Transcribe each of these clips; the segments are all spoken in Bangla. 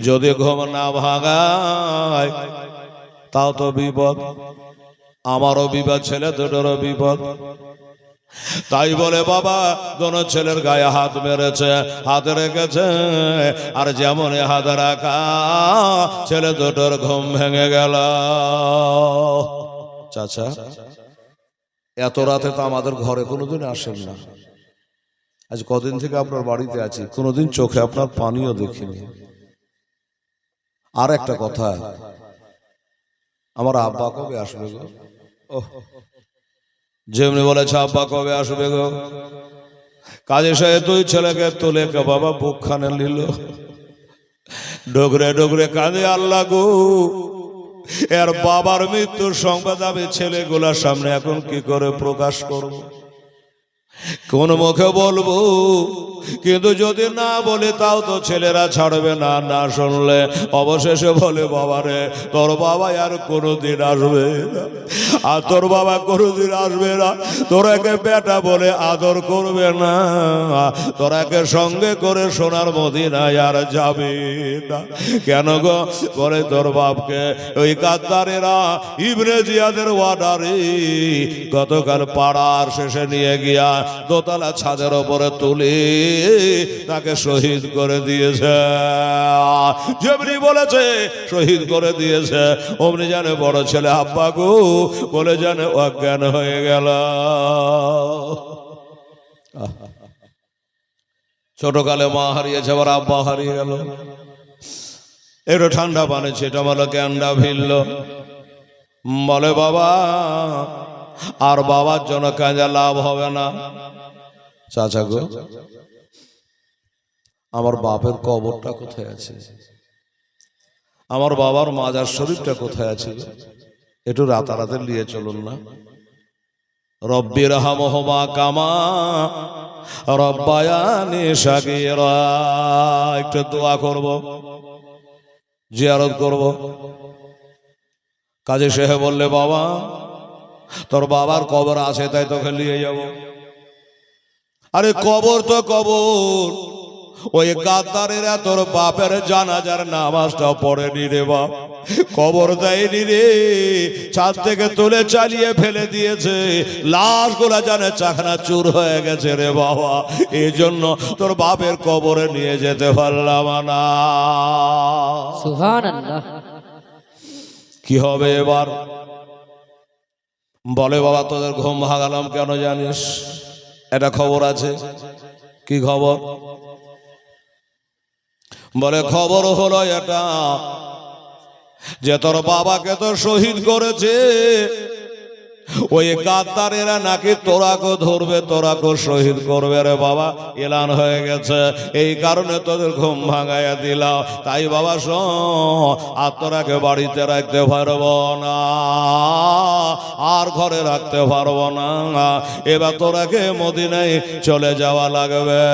যদি ঘুম না ভাঙায় তাও তো বিপদ, আমারও বিপদ, ছেলে দুটোরও বিপদ। তাই বলে বাবা দোনো ছেলের গায়ে হাত মেরেছে, হাত রেখেছে, আর যেমন হাত রাখা ছেলে দুটোর ঘুম ভেঙে গেল। চাচা, এত রাতে তো আমাদের ঘরে কোনোদিন আসেন না। আজ কদিন থেকে আপনার বাড়িতে আছি, কোনোদিন চোখে আপনার পানিও দেখিনি। আর একটা কথা, আমার আব্বা কবে আসবে গো? যেমনি বলেছে আব্বা কবে আসবে গো, কাজে সাহেব তুই ছেলেকে তুলে বাবা বুকখানে নিল, ডগরে ডগরে কাঁদে, আল্লাহ গো এর বাবার মৃত্যুর সংবাদ আমি ছেলেগুলার সামনে এখন কি করে প্রকাশ করব, কোন মুখে বলবো? কিন্তু যদি না বলে তাও তো ছেলেরা ছাড়বে না, না শুনলে অবশেষে বলে বাবারে তোর বাবা আর কোনোদিন আসবে না, আর তোর বাবা কোনোদিন আসবে না, তোরাকে বেটা বলে আদর করবে না, তোরাকে সঙ্গে করে সোনার মদিনায় আর যাবে না। কেন গো? বলে তোর বাপকে ওই গাদ্দারেরা ইবনে জিয়াদের ওয়ার্ডারে গতকাল পাড়ার শেষে নিয়ে গিয়া দোতলা ছাদের ওপরে তুলে তাকে শহীদ করে দিয়েছে। যেমনি বলেছে শহীদ করে দিয়েছে, অমনি জানে বড় ছেলে আব্বা গো বলে জানে অজ্ঞান হয়ে গেল। ছোটকালে মা হারিয়েছে, আবার আব্বা হারিয়ে গেল। একটু ঠান্ডা পানি ছেটা বলো ক্যান্ডা ভিড়ল, বলে বাবা আর বাবার জন্য কাজে লাভ হবে না। চাচা গো, আমার বাপের কবরটা কোথায় আছে? আমার বাবার মাজার শরীফটা কোথায় আছে? একটু রাতারাতে নিয়ে চলুন না। রব্বির হামহুমা কামা রব্বায়ানি সাগীরা, একটু দোয়া করব, জিয়ারত করব। কাজী সাহেব বললে বাবা তোর বাবার কবর আছে তাই তোকে নিয়ে যাব। আরে কবর তো কবর, ওই গাদ্দারেরা তোর বাপের জানাজার নামাজটা পড়েনি রে বাপ, কবর দেয়নি রে, ছাদ থেকে তুলে চালিয়ে ফেলে দিয়েছে, লাশ গুলা জানে চাকনা চুর হয়ে গেছে রে বাবা, এই জন্য তোর বাপের কবরে নিয়ে যেতে পারলাম না। সুবহানাল্লাহ। কি হবে এবার? বলে বাবা তোদের ঘুম ভাগালাম কেন জানিস? এটা খবর আছে। কি খবর? বলে খবর হলো এটা যে তোর বাবাকে তো শহীদ করেছে, ওই গাদ্দারেরা নাকি তোরাকে ধরবে, তোরাকে শহীদ করবে রে বাবা, এলান হয়ে গেছে। এই কারণে তোদের ঘুম ভাঙাইয়া দিলাম। তাই বাবা শোন, আর তোরাকে বাড়িতে রাখতে পারবো না, আর ঘরে রাখতে পারবো না, এবার তোরাকে মদিনায় চলে যাওয়া লাগবে,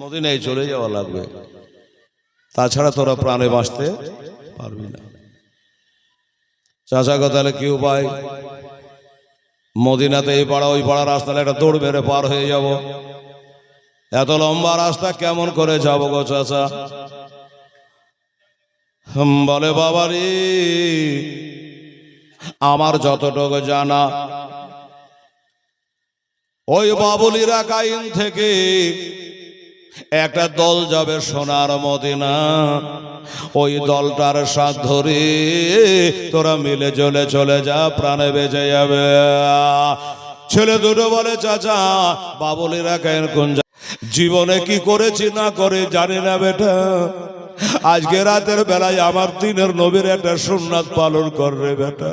মদিনায় চলে যাওয়া লাগবে, তাছাড়া তোরা প্রাণে বাঁচতে পারবি না। চাচা গো তাহলে কি উপায়? মদিনাতে এই পাড়া ওই পাড়া রাস্তাটা একটা দৌড় মেরে পার হয়ে যাব, এত লম্বা রাস্তা কেমন করে যাব গো চাচা? বলে বাবারি আমার যতটুকু জানা, ওই বাবুলিরা কাইন থেকে একটা দল যাবে সোনার মদিনা, ওই দলটার সাথ ধরে তোরা মিলে চলে চলে যা, প্রাণে বেঁচে যাবে। ছেলে দুটো বলে চাচা বাবুলিরা কাইন কোন জীবনে কি করেছি না করে জানি না বেটা, আজকে রাতের বেলায় আমার দিনের নবীর একটা সুন্নাত পালন কর রে বেটা,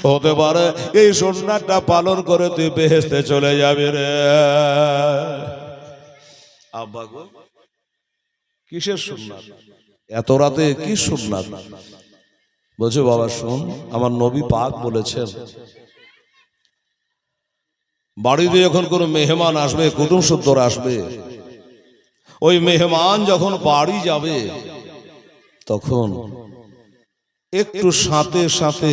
হতে পারে এই সুন্নাতটা পালন করে তুই বেহেশতে চলে যাবি রে। আব্বা গো কিসের সুন্নাত? এত রাতে কি সুন্নাত? বলছে বাবা শুন, আমার নবী পাক বলেছেন বাড়িতে যখন কোনো মেহমান আসবে, কুটুম সত্তর আসবে, ওই মেহমান যখন বাড়ি যাবে তখন একটু সাথে সাথে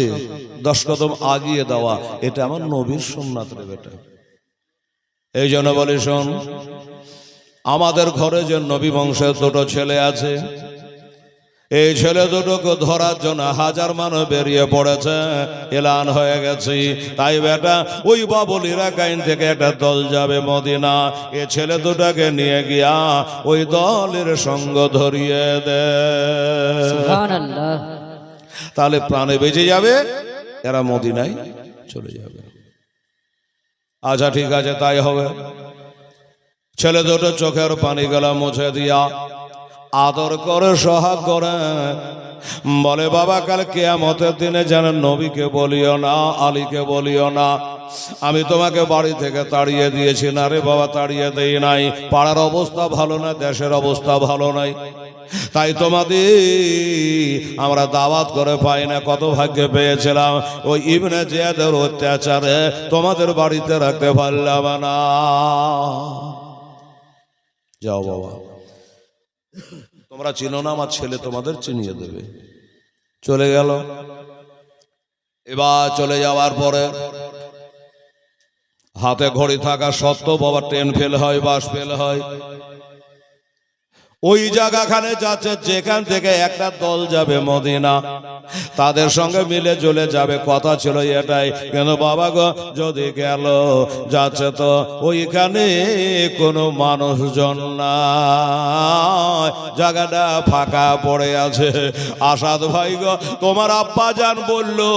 10 কদম আগিয়ে দেওয়া, এটা আমার নবীর সুন্নাত রে বেটা। এই জন্য বলে শোন, আমাদের ঘরে যে নবী বংশের দুটো ছেলে আছে, এই ছেলে দুটোকে ধরার জন্য হাজার মানুষ বেরিয়ে পড়েছে, এলান হয়ে গেছে। তাই বেটা ওই বাবুল ইরাকাইন থেকে একটা দল যাবে মদিনা, এ ছেলে দুটাকে নিয়ে গিয়া ওই দলের সঙ্গ ধরিয়ে দে। সুবহানাল্লাহ। তাহলে প্রাণে বেঁচে যাবে, এরা মদিনায় চলে যাবে। আচ্ছা ঠিক আছে, তাই হবে। ছেলে দুটো চোখের পানি গলা মুছে দিয়া আদর করে সোহাগ করে বলে, বাবা কাল কিয়ামতের দিনে যেন নবীকে বলিও না, আলীকে বলিও না আমি তোমাকে বাড়ি থেকে তাড়িয়ে দিয়েছি। না রে বাবা, তাড়িয়ে দেই নাই। পাড়ার অবস্থা ভালো না, দেশের অবস্থা ভালো নাই, তাই তোমাদের আমরা দাওয়াত করে পাই না। কত ভাগ্যে পেয়েছিলাম ওই ইবনে জিয়াদের অত্যাচারে তোমাদের বাড়িতে রাখতে পারলাম না। যাও বাবা, তোমরা চিনো না, আমার ছেলে তোমাদের চিনিয়ে দেবে। চলে গেল। এবার চলে যাওয়ার পরে হাতে ঘড়ি থাকা সত্ত্বেও বাবা ট্রেন ফেল হয়, বাস ফেল হয়। ওই জায়গাখানে যাচ্ছে যেখান থেকে একটা দল যাবে মদিনা, তাদের সঙ্গে মিলে চলে যাবে, কথা ছিল এটাই। কেন বাবা গো, যদি গেল যাচ্ছে তো ওইখানে কোনো মানুষজন না, জায়গাটা ফাঁকা পড়ে আছে। আসাদ ভাই গো, তোমার আব্বা জান বললো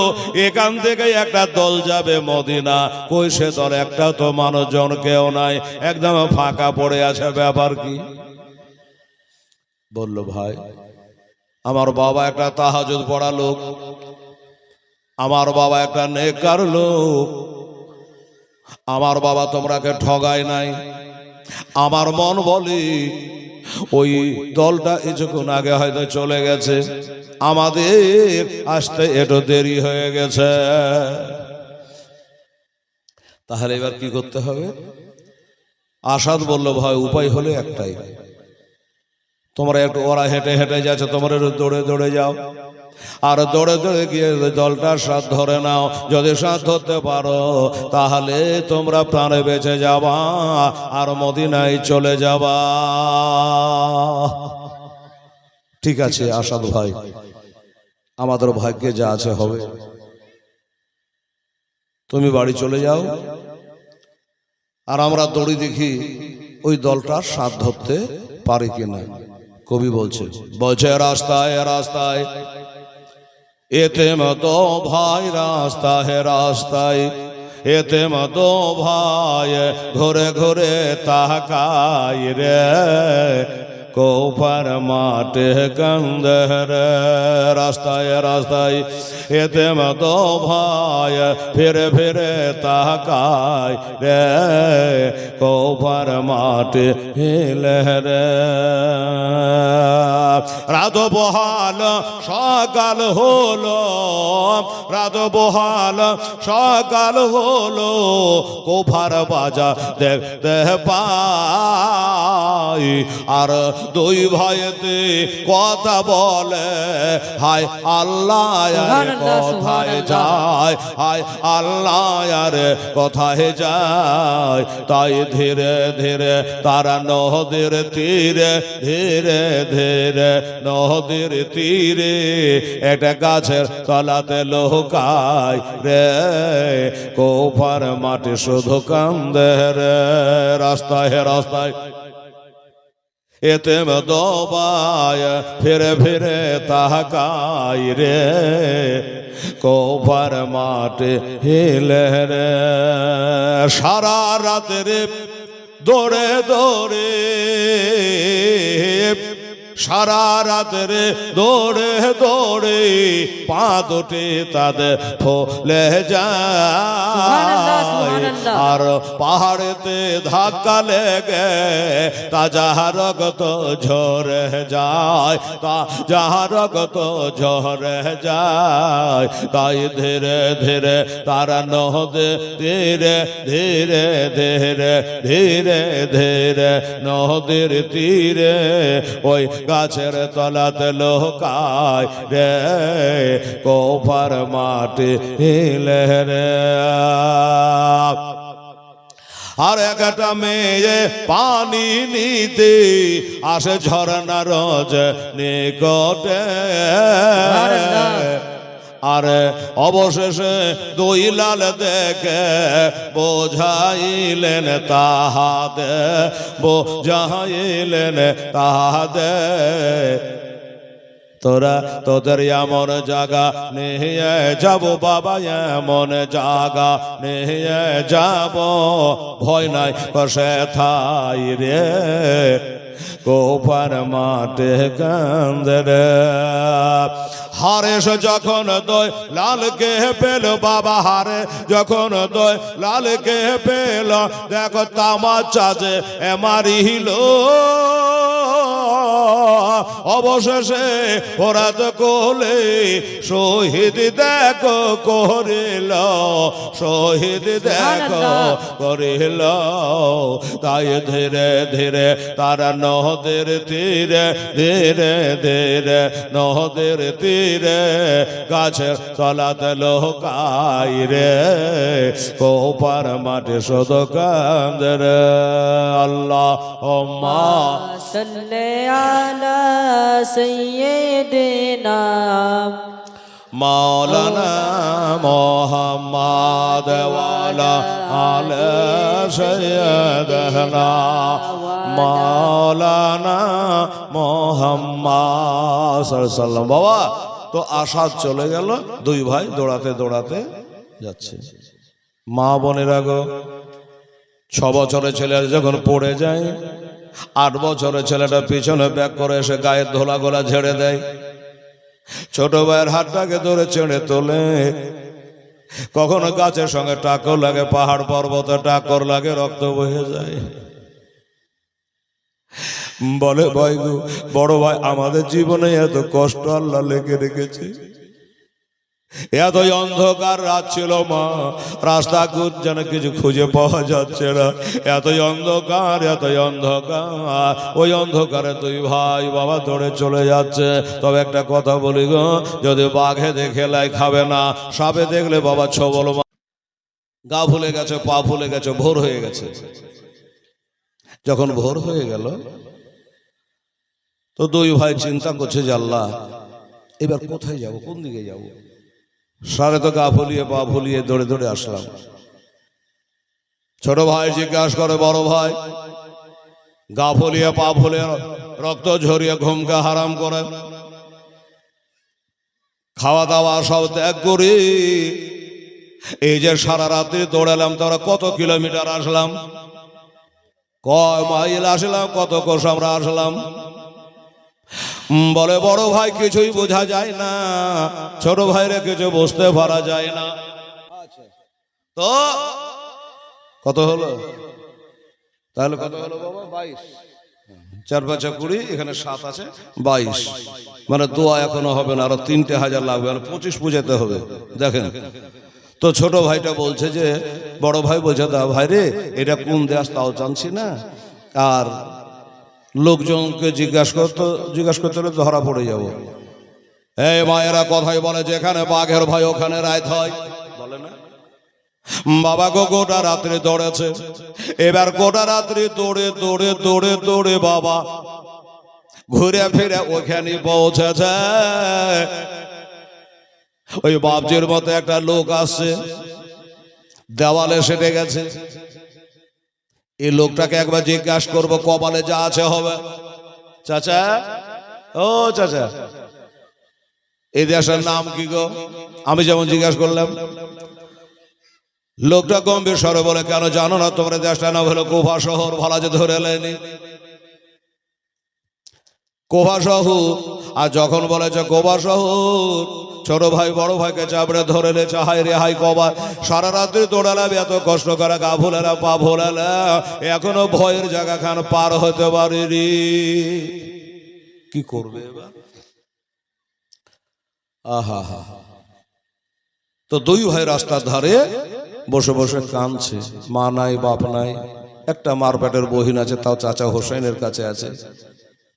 এখান থেকে একটা দল যাবে মদিনা, কই সে দল একটা তো মানুষজন কেউ নাই, একদম ফাঁকা পড়ে আছে, ব্যাপার কি? বলল, ভাই আমার বাবা একটা তাহাজ্জুদ পড়া লোক, আমার বাবা একটা নেককার লোক, আমার বাবা তোমরাকে ঠগায় নাই। আমার মন বলি ওই দলটা কিছুক্ষণ আগে হয়তো চলে গেছে, আমাদের আসতে একটু দেরি হয়ে গেছে। তাহলে এবার কি করতে হবে? আসাদ বলল, ভাই উপায় হলে একটাই, তোমরা একটু, ওরা হেঁটে হেঁটে যাচ্ছে, তোমরা একটু দৌড়ে দৌড়ে যাও, আর দৌড়ে দৌড়ে গিয়ে দলটার সাথ ধরে নাও। যদি সাথ ধরতে পারো তাহলে তোমরা প্রাণে বেঁচে যাবা আর মদিনায় চলে যাবা। ঠিক আছে আসাদ ভাই, আমাদের ভাগ্যে যা আছে হবে, তুমি বাড়ি চলে যাও, আর আমরা দৌড়ি দেখি ওই দলটার সাথ ধরতে পারে কিনা। কবি বলছে, রাস্তায় রাস্তায় এতে মতো ভাই, রাস্তায় রাস্তায় এতে মতো ভাই, ঘুরে ঘুরে তাকাই রে, কোপার মাঠে কান্দে রে। রাস্তায় রাস্তায় এতে মতো ভাই, ফিরে ফিরে তাকাই রে, কোপার মাঠে হিলে রে। রাত বহাল সকাল হলো, রাত বহাল সকাল হলো, কোফার বাজা দেখতে পাই, আর দুই ভাইতে কথা বলে, হায় আল্লাহ কোথায় যায়, হায় আল্লাহ কোথায় যায়। তাই ধীরে ধীরে তারা নদীর তীরে, ধীরে ধীরে নদীর তীরে একটা গাছের তলাতে লুকায় রে, কোফার মাটি শুধু কান্দে রে। রাস্তায় রাস্তায় এতে দবায় ফিরে ফিরে তাকাই রে, কোফার মাঠে হিলে রে। সারা রাতে রে দৌড়ে দৌড়ে, সারা রাতে দৌড়ে দৌড়ে পা দুটি তাদের ফলে যায়, আর পাহাড়েতে ধাক্কা লেগে তাজা রক্ত ঝরে যায়, তাজা রক্ত ঝরে যায়। তাই ধীরে ধীরে তারা নদে ধীরে ধীরে ধীরে ধীরে ধীরে নদীর তীরে ওই গাছের তলাতে লুকায় রে, কোফার মাটি হিলে রে। আর একটা মেয়ে পানি নিতে আসে ঝরনা রোজ নিকটে। আর অবশেষে দুই লাল দেখে বোঝাইলেন তাহাদে, বোঝাইলেন তাহাদে তোরা তোদের এমন জায়গা নিয়ে যাব বাবা, এমন জায়গা নিয়ে যাব, ভয় নাই কষে থাই রে কোপার মাঠে কান্দে রে। হারেস যখন দই লালকে পেল বাবা, হারে যখন দই লালকে পেল, দেখো তামাচা যে মারিল। অবশেষে ওরা তো কোলে শহীদ দেখো করিল, শহীদ দেখো করিল। তাই ধীরে ধীরে তারা নদের তীরে, ধীরে ধীরে নদের তীরে গাছের তলাতে লোকাই রে কোপার মাঠে শত কান্দে রে। আল্লাহুম্মা সাল্লি আলা সাইয়্যিদিনা মাওলানা মুহাম্মদ ওয়ালা আলে সাইয়্যিদিনা মাওলানা মুহাম্মদ সাল্লাল্লাহু আলাইহি ওয়াসাল্লাম। বাবা তো আসাদ চলে গেল, দুই ভাই দৌড়াতে দৌড়াতে যাচ্ছে। মা বোনেরা গো, 6 বছরের ছেলে যখন পড়ে যায়, 8 বছরের ছেলেটা পিছনে ব্যাক করে এসে গায়ের ধোলা গোলা ঝেড়ে দেয়, ছোট ভাইয়ের হাতটাকে ধরে ছেড়ে তোলে। কখনো গাছের সঙ্গে টাকর লাগে, পাহাড় পর্বতে টাকর লাগে, রক্ত বহে যায়। বলে ভাই গো, বড় ভাই আমাদের জীবনে এত কষ্ট আল্লাহ লেগে রেখেছে, এতই অন্ধকার রাত ছিল মা, রাস্তা যেন কিছু খুঁজে পাওয়া যাচ্ছে না, এতই অন্ধকার, এতই অন্ধকার। ওই অন্ধকারে তুই ভাই বাবা দৌড়ে চলে যাচ্ছে। তবে একটা কথা বলি গো, যদি বাঘে দেখে লাই খাবে না, সাপে দেখলে বাবা ছবল, গা ফুলে গেছে, পা ফুলে গেছে, ভোর হয়ে গেছে। যখন ভোর হয়ে গেল তো দুই ভাই চিন্তা করছে যে আল্লাহ এবার কোথায় যাব, কোন দিকে যাব। সারে তো গা ফুলিয়ে পা ফুলিয়ে দৌড়ে দৌড়ে আসলাম। ছোট ভাই জিজ্ঞাসা করে বড় ভাই, গা ফুলিয়ে পা ফুলিয়ে রক্ত ঝরিয়ে ঘুমকে হারাম করে খাওয়া দাওয়া সব ত্যাগ করি, এই যে সারা রাত্রি দৌড়ালাম, তোরা কত কিলোমিটার আসলাম, কয় মাইল আসলাম, কত কোষ আমরা আসলাম। বলে বড় ভাই কিছুই বোঝা যায় না, ছোট ভাইরে কিছু বুঝতে পারা যায় না। তো কত হলো, তাহলে কত হলো বাবা? 22, 4 5 20, এখানে 7 আছে 22, মানে দোয়া এখনো হবে না, আরো 3,000 লাগবে, মানে 25 বুঝাতে হবে। দেখেন তো ছোট ভাইটা বলছে যে বড় ভাই বলছে দা ভাই রে এটা কোন দেশ তাও জানছি না, আর লোকজনকে জিজ্ঞাসা করতে হলে ধরা পড়ে যাব। এই মায়েরা কথাই বলে যে এখানে বাঘের ভয় ওখানে রাত হয়, বলে না বাবা গো। গোটা রাত্রি দৌড়েছে, এবার গোটা রাত্রি দৌড়ে দৌড়ে দৌড়ে দৌড়ে বাবা ঘুরে ফিরে ওখানে পৌঁছেছে। ওই বাপজির মতো একটা লোক আসছে, দেওয়ালে সেটে গেছে। এই লোকটাকে একবার জিজ্ঞাসা করবো কপালে যা আছে হবে। চাচা, ও চাচা, এই দেশের নাম কি গো? আমি যেমন জিজ্ঞাসা করলাম, লোকটা গম্ভীর স্বরে বলে কেন জানো না তোমার দেশটার নাম হলো কোভা শহর। ভালো যে ধরে এলেনি কোভা শহর। আর যখন বলেছে কোভা শহর, ছোট ভাই বড় ভাইকে চাপড়ে ধরে লেছে, হাই রে হাই কবা, সারা রাত্রি দৌড়ালাম, এত কষ্ট করে গা ভুলালাম পা ভুলালাম, এখনো ভয়ের জায়গা খান পার হতে পারিনি, কি করবে এবার? আহা হা। তো দুই ভাই রাস্তার ধারে বসে বসে কাঁদছে, মা নাই বাপ নাই, একটা মারপেটের বহিন আছে, তাও চাচা হোসেনের কাছে আছে।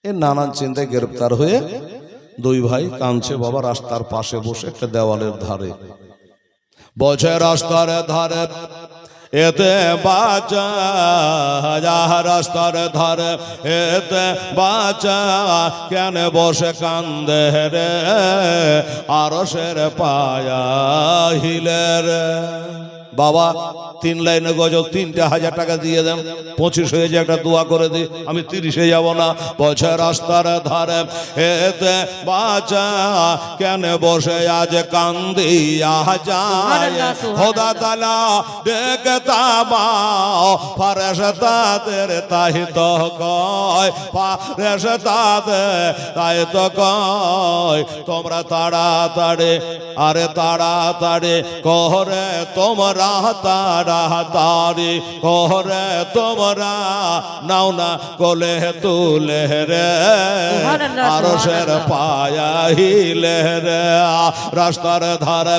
এর নানান চিন্তায় গ্রেপ্তার হয়ে দুই ভাই কাঁদছে বাবা রাস্তার পাশে বসে একটা দেওয়ালের ধারে। বলছে রাস্তার ধারে এতে বাঁচা রাস্তার ধারে এতে বাঁচা কেন বসে কান্দে রে আরশের পায়া হিলে রে। বাবা 3 লাইনে গজল 3,000 টাকা দিয়ে দেন, 25 হয়ে যায়, একটা দোয়া করে দিই, আমি 30-এ যাব না। বলছে রাস্তার ধারে এতে বাঁচা কেন বসে আজ কান্দিয়া যায়, খোদা তাআলা ডেকে তাবাও ফেরেশতাদের তাই তো কয়, ফেরেশতাদের তাই তো কয় তোমরা তাড়াতাড়ি আরে তাড়াতাড়ি করে তোমরা তাড়াতাড়ি করে তোমরা নাও না কোলে তুলে রে আরশের পায়া হিলে রে। রাস্তার ধারে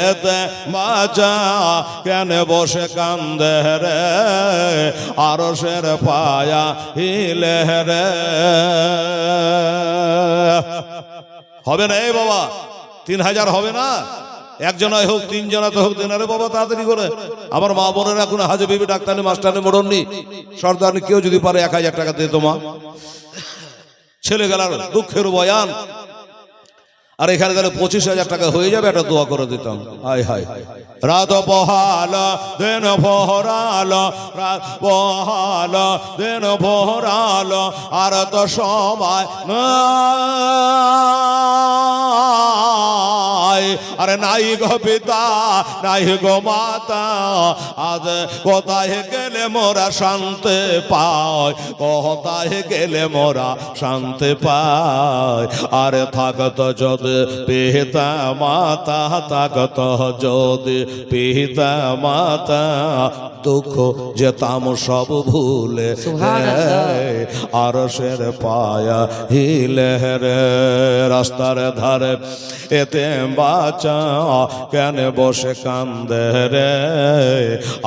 এতে বাঁচা কেন বসে কান্দে রে আরশের পায়া হিলে রে। হবে না এই বাবা, 3,000 হবে না? একজনাই হোক, 3 জনাতে হোক, দেন রে বাবা তাড়াতাড়ি করে। আমার মা বোনেরা এখন হাজে বিবি ডাক্তারনি মাস্টারনি মোড়ননি সর্দারনি কেউ যদি পারে 1,000 টাকা দিয়ে তোমা ছেলে গেলার দুঃখের বয়ান। আর এখানে তাহলে 25,000 টাকা হয়ে যাবে, একটা দোয়া করে দিতাম। হায় হায় রাত বহাল দিন ভরাল, রাত বহাল দিন ভরাল আর তো সময় আরে নাই গো পিতা নাই গো মাতা, আজ কোথায় গেলে মোরা শান্তি পাই, কোথায় গেলে মোরা শান্তি পাই। আরে থাকত যদি পিতা মাতা, থাকত যদি পিতা মাতা, দুঃখ যেতাম সব ভুলে আরশের পায়া হিলে রে। রাস্তার ধারে এতে বাঁচা কেন বসে কান্দে রে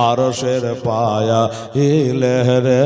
আরশের পায়া হিলে রে।